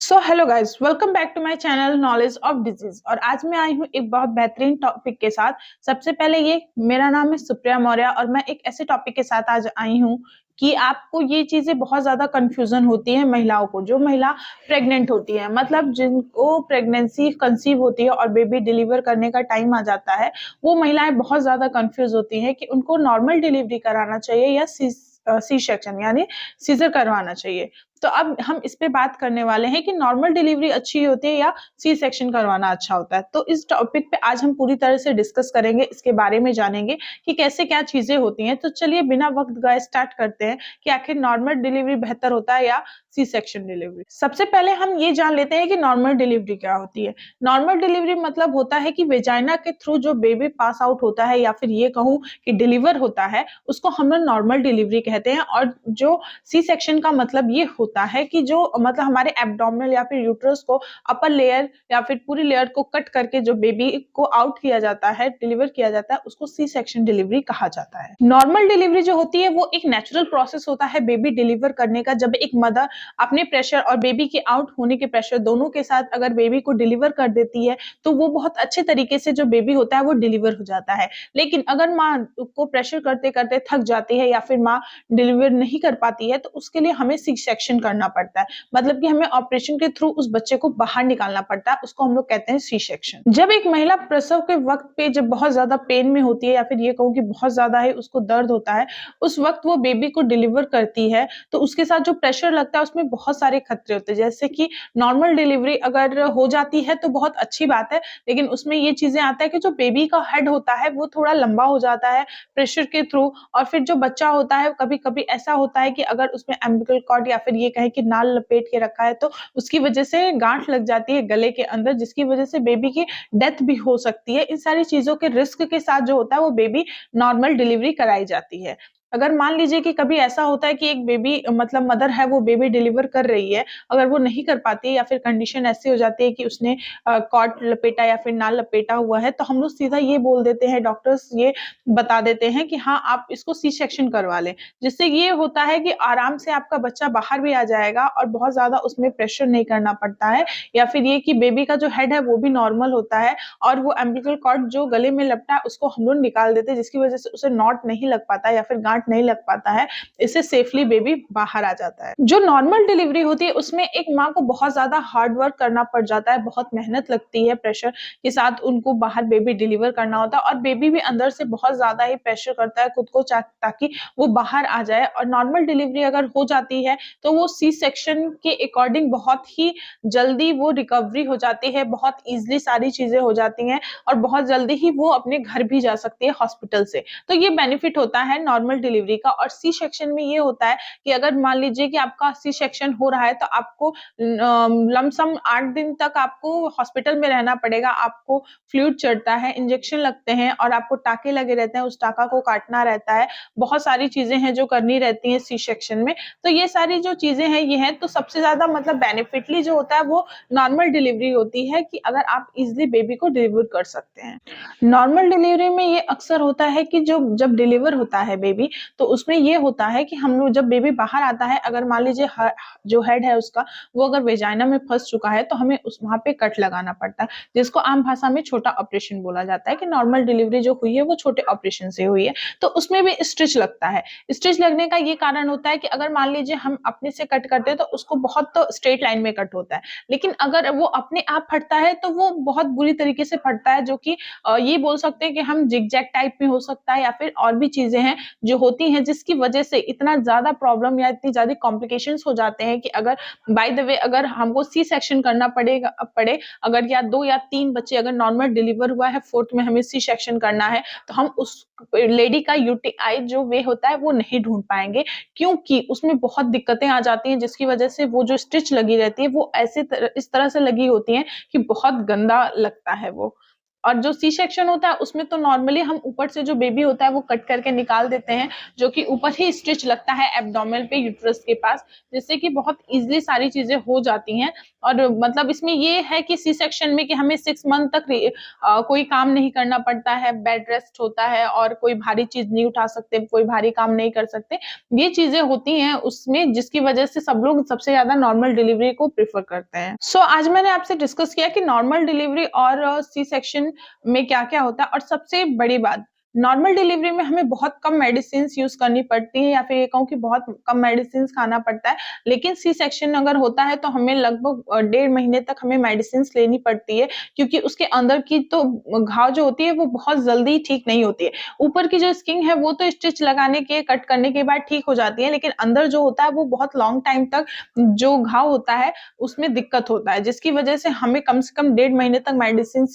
So hello guys, welcome back to my channel knowledge of disease. और आज मैं आई हूँ एक बहुत बेहतरीन टॉपिक के साथ। सबसे पहले ये मेरा नाम है सुप्रिया मौर्य और मैं एक ऐसे टॉपिक के साथ आज आई हूँ कि आपको ये चीजें बहुत ज्यादा कंफ्यूजन होती है महिलाओं को, जो महिला प्रेग्नेंट होती है, मतलब जिनको प्रेगनेंसी कंसीव होती है और बेबी डिलीवर करने का टाइम आ जाता है, वो महिलाएं बहुत ज्यादा कंफ्यूज होती हैं कि उनको नॉर्मल डिलीवरी कराना चाहिए या सी सेक्शन यानी सीजर करवाना चाहिए। तो अब हम इस पे बात करने वाले हैं कि नॉर्मल डिलीवरी अच्छी होती है या सी सेक्शन करवाना अच्छा होता है। तो इस टॉपिक पे आज हम पूरी तरह से डिस्कस करेंगे, इसके बारे में जानेंगे कि कैसे क्या चीजें होती हैं। तो चलिए बिना वक्त गए स्टार्ट करते हैं कि आखिर नॉर्मल डिलीवरी बेहतर होता है या सी सेक्शन डिलीवरी। सबसे पहले हम ये जान लेते हैं कि नॉर्मल डिलीवरी क्या होती है। नॉर्मल डिलीवरी मतलब होता है कि वेजाइना के थ्रू जो बेबी पास आउट होता है या फिर ये कहूँ कि डिलीवर होता है, उसको हम लोग नॉर्मल डिलीवरी कहते हैं। और जो सी सेक्शन का मतलब ये होता है कि जो मतलब हमारे एब्डोमिनल या फिर यूट्रस को अपर लेयर या फिर पूरी लेयर को कट करके जो बेबी को आउट किया जाता है, डिलीवर किया जाता है, उसको सी सेक्शन डिलीवरी कहा जाता है। नॉर्मल डिलीवरी जो होती है वो एक नेचुरल प्रोसेस होता है बेबी डिलीवर करने का। जब एक मदर अपने प्रेशर और बेबी के आउट होने के प्रेशर दोनों के साथ अगर बेबी को डिलीवर कर देती है तो वो बहुत अच्छे तरीके से जो बेबी होता है वो डिलीवर हो जाता है। लेकिन अगर माँ को प्रेशर करते करते थक जाती है या फिर माँ डिलीवर नहीं कर पाती है तो उसके लिए हमें सी सेक्शन करना पड़ता है, मतलब कि हमें ऑपरेशन के थ्रू उस बच्चे को बाहर निकालना पड़ता है। उसको हम लोग कहते हैं सी सेक्शन। जब एक महिला प्रसव के वक्त पे जब बहुत ज्यादा पेन में होती है या फिर ये कहूँ कि बहुत ज्यादा है उसको दर्द होता है, उस वक्त वो बेबी को डिलीवर करती है तो उसके साथ जो प्रेशर लगता है उसमें बहुत सारे खतरे होते हैं। जैसे कि नॉर्मल डिलीवरी अगर हो जाती है तो बहुत अच्छी बात है, लेकिन उसमें ये चीजें आता है कि जो बेबी का हेड होता है वो थोड़ा लंबा हो जाता है प्रेशर के थ्रू। और फिर जो बच्चा होता है कभी कभी ऐसा होता है कि अगर उसमें एम्बिकल कॉर्ड या फिर ये कहें कि नाल लपेट के रखा है तो उसकी वजह से गांठ लग जाती है गले के अंदर, जिसकी वजह से बेबी की डेथ भी हो सकती है। इन सारी चीजों के रिस्क के साथ जो होता है वो बेबी नॉर्मल डिलीवरी कराई जाती है। अगर मान लीजिए कि कभी ऐसा होता है कि एक बेबी मतलब मदर है वो बेबी डिलीवर कर रही है, अगर वो नहीं कर पाती है या फिर कंडीशन ऐसी हो जाती है कि उसने कॉर्ड लपेटा या फिर नाल लपेटा हुआ है, तो हम लोग सीधा ये बोल देते हैं, डॉक्टर्स ये बता देते हैं कि हाँ आप इसको सी सेक्शन करवा लें। जिससे ये होता है कि आराम से आपका बच्चा बाहर भी आ जाएगा और बहुत ज्यादा उसमें प्रेशर नहीं करना पड़ता है। या फिर ये कि बेबी का जो हेड है वो भी नॉर्मल होता है और वो एम्बिलिकल कॉर्ड जो गले में लपटा है उसको हम लोग निकाल देते हैं, जिसकी वजह से उसे नॉट नहीं लग पाता या फिर गांठ नहीं लग पाता है। इससे सेफली बेबी बाहर आ जाता है। जो नॉर्मल डिलीवरी होती है उसमें एक माँ को बहुत ज्यादा हार्ड वर्क करना पड़ जाता है, बहुत मेहनत लगती है, प्रेशर के साथ उनको बाहर बेबी डिलीवर करना होता है और बेबी भी अंदर से बहुत ज्यादा ही प्रेशर करता है खुद को ताकि वो बाहर आ जाए। और नॉर्मल डिलीवरी अगर हो जाती है तो वो सी सेक्शन के अकॉर्डिंग बहुत ही जल्दी वो रिकवरी हो जाती है, बहुत इजीली सारी चीजें हो जाती हैं और बहुत जल्दी ही वो अपने घर भी जा सकती है हॉस्पिटल से। तो ये बेनिफिट होता है नॉर्मल डिलीवरी का। और सी सेक्शन में ये होता है कि अगर मान लीजिए कि आपका सी सेक्शन हो रहा है तो आपको लमसम 8 दिन तक आपको हॉस्पिटल में रहना पड़ेगा। आपको फ्लूइड चढ़ता है, इंजेक्शन लगते हैं और आपको टाके लगे रहते हैं, उस टाका को काटना रहता है। बहुत सारी चीजें हैं जो करनी रहती हैं सी सेक्शन में। तो ये सारी जो चीजें हैं ये हैं, तो सबसे ज्यादा मतलब बेनिफिटली जो होता है वो नॉर्मल डिलीवरी होती है कि अगर आप इजिली बेबी को डिलीवर कर सकते हैं। नॉर्मल डिलीवरी में ये अक्सर होता है कि जो जब डिलीवर होता है बेबी तो उसमें ये होता है कि हम लोग जब बेबी बाहर आता है, अगर मान लीजिए जो हेड है उसका वो अगर वेजाइना में फंस चुका है तो हमें उस वहां पे कट लगाना पड़ता है, जिसको आम भाषा में छोटा ऑपरेशन बोला जाता है कि नॉर्मल डिलीवरी जो हुई है वो छोटे ऑपरेशन से हुई है। तो उसमें भी स्टिच लगता है। स्टिच लगने का ये कारण होता है कि अगर मान लीजिए हम अपने से कट करते हैं तो उसको बहुत तो स्ट्रेट लाइन में कट होता है, लेकिन अगर वो अपने आप फटता है तो वो बहुत बुरी तरीके से फटता है, जो कि ये बोल सकते हैं कि हम जिगजैग टाइप में हो सकता है या फिर और भी चीजें हैं जो होती हैं जिसकी वजह से इतना ज्यादा प्रॉब्लम या इतनी ज्यादा कॉम्प्लिकेशंस हो जाते हैं कि अगर बाय द वे अगर हमको सी सेक्शन करना पड़े अगर या 2 या 3 बच्चे अगर नॉर्मल डिलीवर हुआ है, फोर्थ में हमें सी सेक्शन करना है, तो हम उस लेडी का यूटीआई जो वे होता है वो नहीं ढूंढ पाएंगे, क्योंकि उसमें बहुत दिक्कतें आ जाती हैं, जिसकी वजह से वो जो स्टिच लगी रहती है वो इस तरह से लगी होती है कि बहुत गंदा लगता है वो। और जो सी सेक्शन होता है उसमें तो नॉर्मली हम ऊपर से जो बेबी होता है वो कट करके निकाल देते हैं, जो कि ऊपर ही स्टिच लगता है एब्डोमेन पे यूट्रस के पास, जिससे कि बहुत इजीली सारी चीजें हो जाती हैं और मतलब इसमें ये है कि सी सेक्शन में कि हमें 6 मंथ तक कोई काम नहीं करना पड़ता है, बेड रेस्ट होता है और कोई भारी चीज नहीं उठा सकते, कोई भारी काम नहीं कर सकते। ये चीजें होती हैं उसमें, जिसकी वजह से सब लोग सबसे ज्यादा नॉर्मल डिलीवरी को प्रेफर करते हैं। आज मैंने आपसे डिस्कस किया कि नॉर्मल डिलीवरी और सी सेक्शन में क्या क्या होता है। और सबसे बड़ी बात, नॉर्मल डिलीवरी में हमें बहुत कम मेडिसिन यूज करनी पड़ती है, या फिर ये कहूँ कि बहुत कम मेडिसिन खाना पड़ता है। लेकिन सी सेक्शन अगर होता है तो हमें लगभग 1.5 महीने तक हमें मेडिसिन लेनी पड़ती है, क्योंकि उसके अंदर की तो घाव जो होती है वो बहुत जल्दी ठीक नहीं होती है। ऊपर की जो स्किन है वो तो स्टिच लगाने के, कट करने के बाद ठीक हो जाती है, लेकिन अंदर जो होता है वो बहुत लॉन्ग टाइम तक जो घाव होता है उसमें दिक्कत होता है, जिसकी वजह से हमें कम से कम 1.5 महीने तक मेडिसिन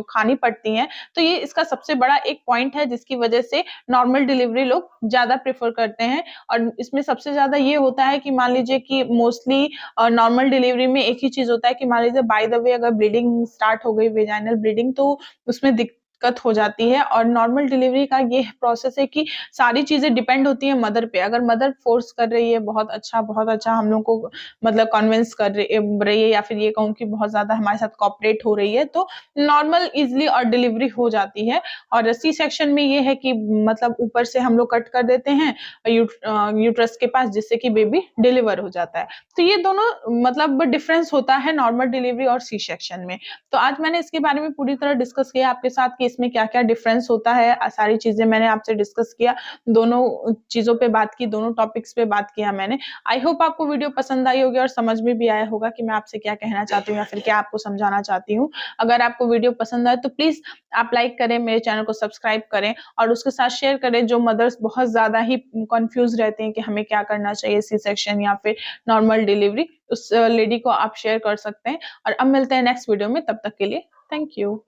खानी पड़ती है। तो ये इसका सबसे बड़ा एक पॉइंट है जिसकी वजह से नॉर्मल डिलीवरी लोग ज्यादा प्रेफर करते हैं। और इसमें सबसे ज्यादा ये होता है कि मान लीजिए कि मोस्टली नॉर्मल डिलीवरी में एक ही चीज होता है कि मान लीजिए बाय द वे अगर ब्लीडिंग स्टार्ट हो गई, वेजाइनल ब्लीडिंग, तो उसमें दिक्कत हो जाती है। और नॉर्मल डिलीवरी का ये प्रोसेस है कि सारी चीजें डिपेंड होती है मदर पे। अगर मदर फोर्स कर रही है बहुत अच्छा हम लोग को मतलब कन्विंस कर रही है, या फिर ये कहूँ कि बहुत ज्यादा हमारे साथ कॉपरेट हो रही है, तो नॉर्मल इजिली और डिलीवरी हो जाती है। और सी सेक्शन में ये है कि मतलब ऊपर से हम लोग कट कर देते हैं यूट्रस के पास, जिससे कि बेबी डिलीवर हो जाता है। तो ये दोनों मतलब डिफरेंस होता है नॉर्मल डिलीवरी और सी सेक्शन में। तो आज मैंने इसके बारे में पूरी तरह डिस्कस किया आपके साथ कि इसमें क्या क्या डिफरेंस होता है। सारी चीजें मैंने आपसे डिस्कस किया, दोनों चीजों पे बात की, दोनों टॉपिक्स पे बात किया मैंने। आई होप आपको वीडियो पसंद आई होगी और समझ में भी आया होगा कि मैं आपसे क्या कहना चाहती हूँ या फिर क्या आपको समझाना चाहती हूँ। अगर आपको वीडियो पसंद आए तो प्लीज आप लाइक करें, मेरे चैनल को सब्सक्राइब करें और उसके साथ शेयर करें। जो मदर्स बहुत ज्यादा ही कंफ्यूज रहते हैं कि हमें क्या करना चाहिए, सी सेक्शन या फिर नॉर्मल डिलीवरी, उस लेडी को आप शेयर कर सकते हैं। और अब मिलते हैं नेक्स्ट वीडियो में, तब तक के लिए थैंक यू।